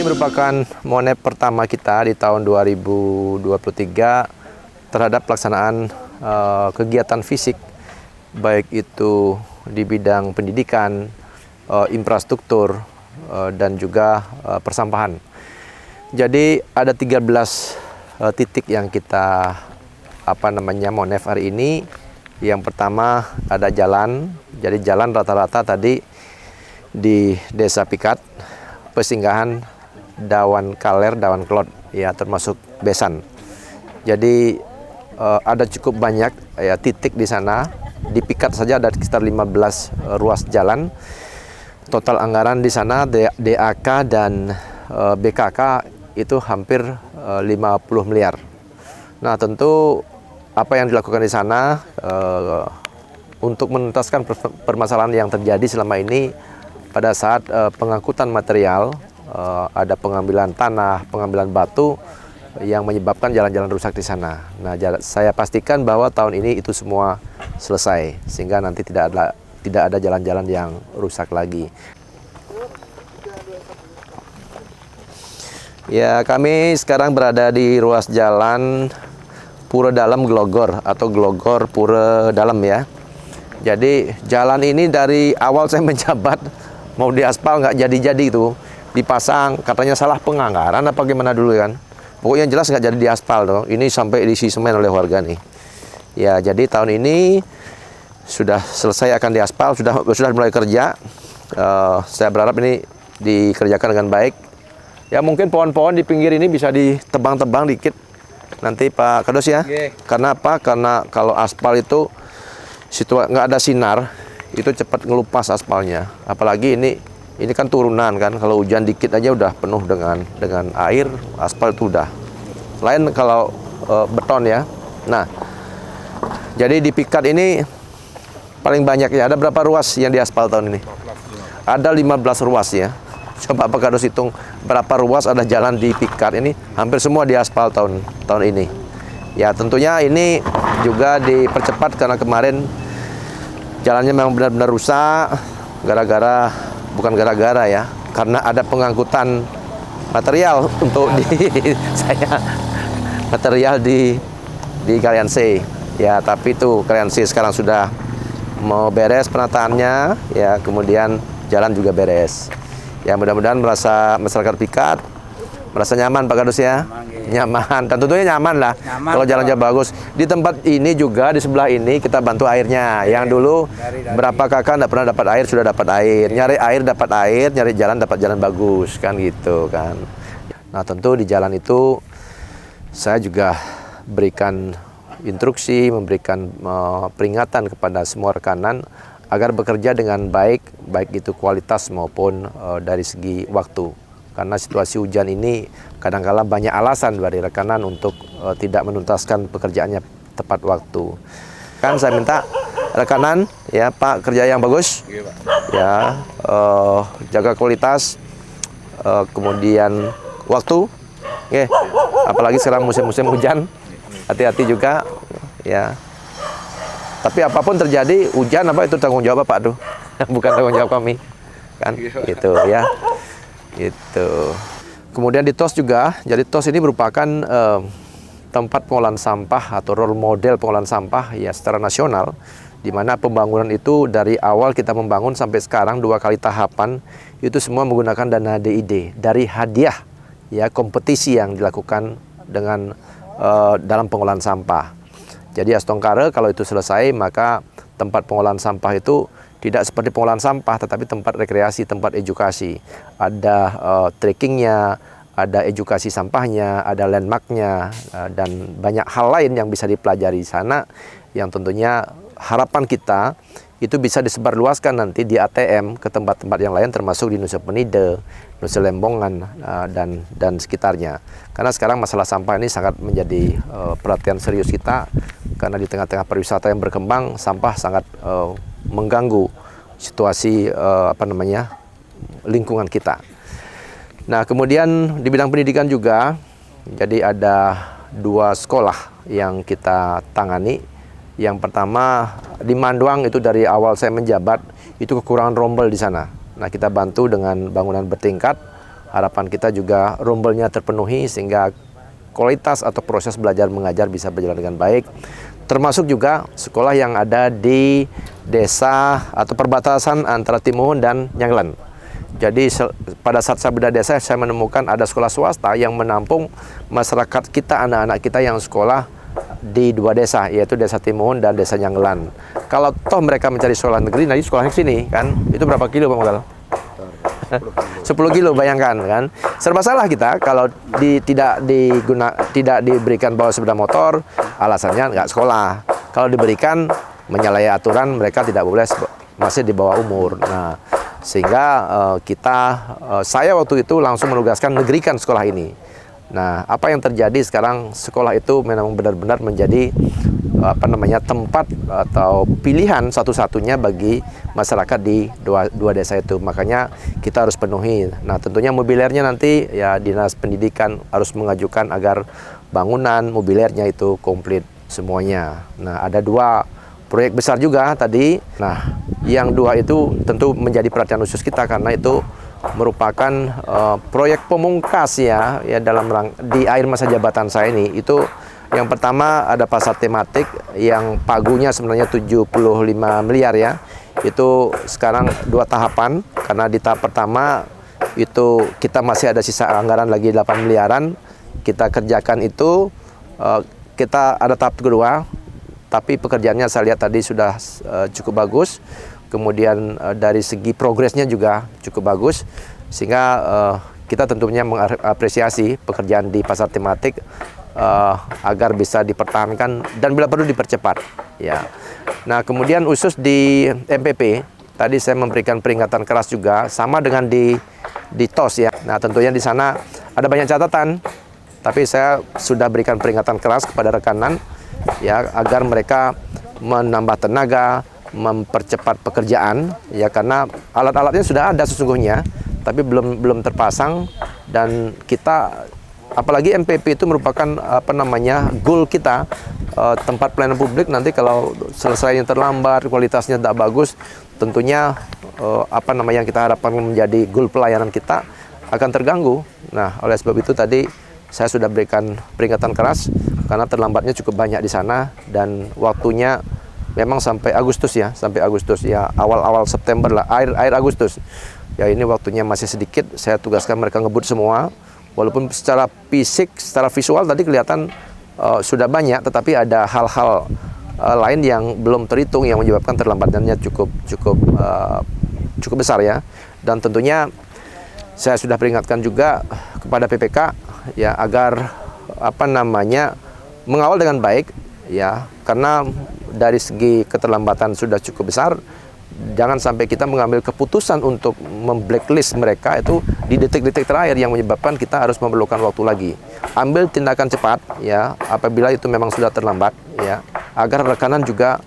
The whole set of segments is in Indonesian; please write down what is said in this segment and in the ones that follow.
Ini merupakan Monep pertama kita di tahun 2023 terhadap pelaksanaan kegiatan fisik, baik itu di bidang pendidikan, infrastruktur, dan juga persampahan. Jadi ada 13 titik yang kita Monef hari ini. Yang pertama ada jalan. Jadi jalan rata-rata tadi di Desa Pikat, pesinggahan Dawan Kaler, Dawan Kelot, ya termasuk Besan. Jadi ada cukup banyak ya titik di sana. Di Pikat saja ada sekitar 15 ruas jalan. Total anggaran di sana DAK dan BKK itu hampir 50 miliar. Nah, tentu apa yang dilakukan di sana untuk menuntaskan permasalahan yang terjadi selama ini pada saat pengangkutan material, ada pengambilan tanah, pengambilan batu yang menyebabkan jalan-jalan rusak di sana. Nah, saya pastikan bahwa tahun ini itu semua selesai sehingga nanti tidak ada jalan-jalan yang rusak lagi. Ya, kami sekarang berada di ruas jalan Pura Dalam Glogor atau Glogor Pura Dalam ya. Jadi jalan ini dari awal saya menjabat mau diaspal nggak jadi-jadi itu, dipasang katanya salah penganggaran apa gimana dulu kan. Pokoknya jelas nggak jadi diaspal dong. Ini sampai diisi semen oleh warga nih. Ya, jadi tahun ini sudah selesai akan diaspal, sudah mulai kerja. Saya berharap ini dikerjakan dengan baik. Ya, mungkin pohon-pohon di pinggir ini bisa ditebang-tebang dikit nanti Pak Kados ya. Karena apa? Karena kalau aspal itu nggak ada sinar, itu cepat ngelupas aspalnya. Apalagi ini kan turunan kan, kalau hujan dikit aja udah penuh dengan air, aspal itu udah. Lain kalau beton ya. Nah, jadi di Pikat ini paling banyak ya. Ada berapa ruas yang diaspal tahun ini? Ada 15 ruas ya. Coba Pak Kados hitung berapa ruas ada jalan di Pikat ini, hampir semua diaspal tahun ini. Ya, tentunya ini juga dipercepat karena kemarin jalannya memang benar-benar rusak bukan gara-gara ya, karena ada pengangkutan material untuk material di Kalian C. Ya, tapi itu Kalian C sekarang sudah mau beres penataannya ya, kemudian jalan juga beres. Ya, mudah-mudahan masyarakat Pikat merasa nyaman Pak Kados ya. Nyaman, dan tentunya nyaman lah kalau jalannya bagus. Di tempat ini juga, di sebelah ini kita bantu airnya. Yang dulu berapa kakak nggak pernah dapat air, sudah dapat air. Nyari air dapat air, nyari jalan dapat jalan bagus kan gitu kan. Nah, tentu di jalan itu saya juga berikan instruksi, memberikan peringatan kepada semua rekanan agar bekerja dengan baik itu kualitas maupun dari segi waktu. Karena situasi hujan ini kadang-kala banyak alasan dari rekanan untuk tidak menuntaskan pekerjaannya tepat waktu. Kan saya minta rekanan ya Pak, kerja yang bagus, ya jaga kualitas, kemudian waktu, apalagi sekarang musim-musim hujan, hati-hati juga ya. Tapi apapun terjadi, hujan apa itu tanggung jawab Pak tuh, bukan tanggung jawab kami, kan gitu ya. Gitu. Kemudian di TOS juga, jadi TOS ini merupakan tempat pengolahan sampah atau role model pengolahan sampah ya secara nasional, di mana pembangunan itu dari awal kita membangun sampai sekarang 2 kali tahapan itu semua menggunakan dana DID dari hadiah ya kompetisi yang dilakukan dengan dalam pengolahan sampah. Jadi Astongkare kalau itu selesai maka tempat pengolahan sampah itu tidak seperti pengolahan sampah, tetapi tempat rekreasi, tempat edukasi. Ada trekkingnya, ada edukasi sampahnya, ada landmarknya, dan banyak hal lain yang bisa dipelajari di sana, yang tentunya harapan kita itu bisa disebarluaskan nanti di ATM ke tempat-tempat yang lain, termasuk di Nusa Penida, Nusa Lembongan, dan sekitarnya. Karena sekarang masalah sampah ini sangat menjadi perhatian serius kita, karena di tengah-tengah pariwisata yang berkembang, sampah sangat mengganggu situasi lingkungan kita. Nah, kemudian di bidang pendidikan juga, jadi ada 2 sekolah yang kita tangani. Yang pertama di Manduang, itu dari awal saya menjabat itu kekurangan rombel di sana. Nah, kita bantu dengan bangunan bertingkat, harapan kita juga rumbelnya terpenuhi sehingga kualitas atau proses belajar mengajar bisa berjalan dengan baik. Termasuk juga sekolah yang ada di desa atau perbatasan antara Timuhun dan Nyanglen. Jadi pada saat saya bedah desa, saya menemukan ada sekolah swasta yang menampung masyarakat kita, anak-anak kita yang sekolah di dua desa, yaitu desa Timuhun dan desa Nyanglen. Kalau toh mereka mencari sekolah negeri, nanti sekolahnya sini kan, itu berapa kilo Pak Mogal? 10 kilo, bayangkan kan. Serba salah kita kalau tidak diberikan bawa sepeda motor, alasannya nggak sekolah. Kalau diberikan menyalahi aturan, mereka tidak boleh, masih di bawah umur. Nah, sehingga saya waktu itu langsung menugaskan negerikan sekolah ini. Nah, apa yang terjadi sekarang, sekolah itu memang benar-benar menjadi tempat atau pilihan satu-satunya bagi masyarakat di dua desa itu. Makanya kita harus penuhi. Nah, tentunya mobilernya nanti ya Dinas Pendidikan harus mengajukan agar bangunan mobilernya itu komplit semuanya. Nah, ada 2 proyek besar juga tadi. Nah, yang 2 itu tentu menjadi perhatian khusus kita karena itu merupakan proyek pemungkas ya di akhir masa jabatan saya ini. Itu yang pertama ada pasar tematik yang pagunya sebenarnya 75 miliar ya. Itu sekarang 2 tahapan, karena di tahap pertama itu kita masih ada sisa anggaran lagi 8 miliaran. Kita kerjakan itu, kita ada tahap kedua, tapi pekerjaannya saya lihat tadi sudah cukup bagus. Kemudian dari segi progresnya juga cukup bagus, sehingga kita tentunya mengapresiasi pekerjaan di pasar tematik agar bisa dipertahankan dan bila perlu dipercepat ya. Nah, kemudian khusus di MPP tadi saya memberikan peringatan keras juga, sama dengan di TOS ya. Nah, tentunya di sana ada banyak catatan, tapi saya sudah berikan peringatan keras kepada rekanan ya, agar mereka menambah tenaga, mempercepat pekerjaan ya, karena alat-alatnya sudah ada sesungguhnya, tapi belum terpasang. Dan kita, apalagi MPP itu merupakan goal kita, tempat pelayanan publik. Nanti kalau selesainya terlambat, kualitasnya tidak bagus, tentunya yang kita harapkan menjadi goal pelayanan kita akan terganggu. Nah, oleh sebab itu tadi saya sudah berikan peringatan keras karena terlambatnya cukup banyak di sana, dan waktunya memang sampai Agustus ya, awal-awal September lah, akhir Agustus. Ya, ini waktunya masih sedikit. Saya tugaskan mereka ngebut semua. Walaupun secara fisik, secara visual tadi kelihatan sudah banyak, tetapi ada hal-hal lain yang belum terhitung yang menyebabkan terlambatannya cukup besar ya. Dan tentunya saya sudah peringatkan juga kepada PPK ya, agar mengawal dengan baik ya, karena dari segi keterlambatan sudah cukup besar. Jangan sampai kita mengambil keputusan untuk memblacklist mereka itu di detik-detik terakhir yang menyebabkan kita harus memerlukan waktu lagi. Ambil tindakan cepat ya apabila itu memang sudah terlambat ya, agar rekanan juga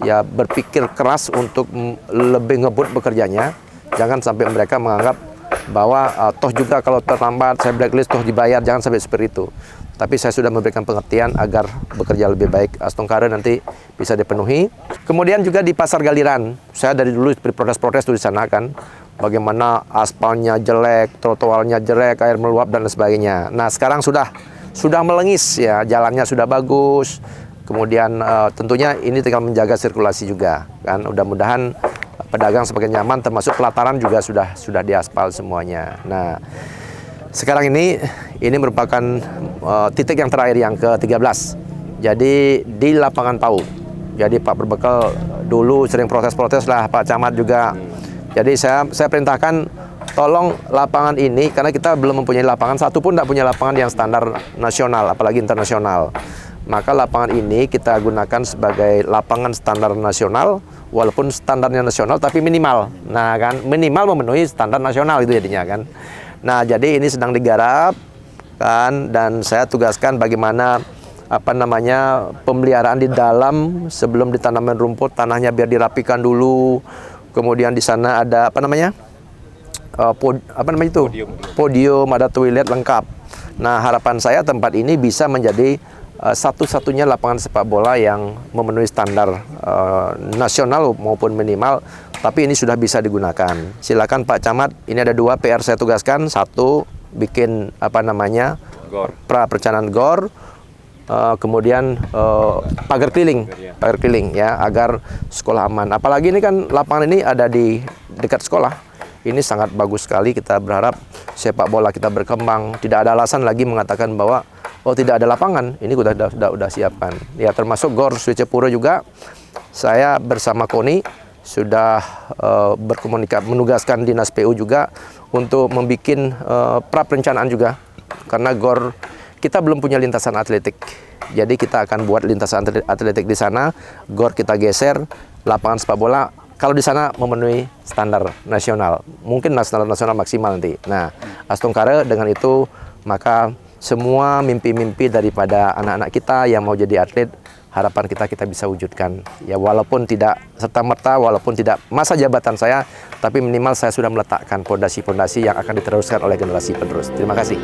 ya berpikir keras untuk lebih ngebut bekerjanya. Jangan sampai mereka menganggap bahwa toh juga kalau terlambat saya blacklist toh dibayar. Jangan sampai seperti itu. Tapi saya sudah memberikan pengertian agar bekerja lebih baik. Astongkare nanti bisa dipenuhi. Kemudian juga di Pasar Galiran, saya dari dulu protes-protes di sana kan, bagaimana aspalnya jelek, trotoarnya jelek, air meluap dan sebagainya. Nah, sekarang sudah melengis ya, jalannya sudah bagus. Kemudian tentunya ini tinggal menjaga sirkulasi juga kan. Mudah-mudahan pedagang semakin nyaman, termasuk pelataran juga sudah diaspal semuanya. Nah, sekarang ini merupakan titik yang terakhir, yang ke-13. Jadi di lapangan PAU. Jadi Pak Berbekal dulu sering protes-protes lah, Pak Camat juga. Jadi saya perintahkan tolong lapangan ini, karena kita belum mempunyai lapangan, satu pun tidak punya lapangan yang standar nasional, apalagi internasional. Maka lapangan ini kita gunakan sebagai lapangan standar nasional, walaupun standarnya nasional tapi minimal. Nah kan, minimal memenuhi standar nasional itu jadinya kan. Nah, jadi ini sedang digarap kan, dan saya tugaskan bagaimana pemeliharaan di dalam sebelum ditanamin rumput, tanahnya biar dirapikan dulu. Kemudian di sana ada podium, ada toilet lengkap. Nah, harapan saya tempat ini bisa menjadi satu-satunya lapangan sepak bola yang memenuhi standar nasional maupun minimal, tapi ini sudah bisa digunakan. Silakan Pak Camat, ini ada 2 PR saya tugaskan. 1, bikin apa namanya Gor. perencanaan gor, kemudian pagar keliling ya, agar sekolah aman. Apalagi ini kan lapangan ini ada di dekat sekolah. Ini sangat bagus sekali. Kita berharap sepak bola kita berkembang. Tidak ada alasan lagi mengatakan bahwa oh tidak ada lapangan. Ini udah siapkan. Ya, termasuk Gor Swecapura juga. Saya bersama KONI sudah berkomunikasi, menugaskan Dinas PU juga untuk membuat pra perencanaan juga. Karena Gor kita belum punya lintasan atletik. Jadi kita akan buat lintasan atletik di sana. Gor kita geser, lapangan sepak bola kalau di sana memenuhi standar nasional, mungkin standar nasional maksimal nanti. Nah, Astungkare dengan itu maka semua mimpi-mimpi daripada anak-anak kita yang mau jadi atlet, harapan kita bisa wujudkan. Ya walaupun tidak serta-merta, walaupun tidak masa jabatan saya, tapi minimal saya sudah meletakkan pondasi-pondasi yang akan diteruskan oleh generasi penerus. Terima kasih.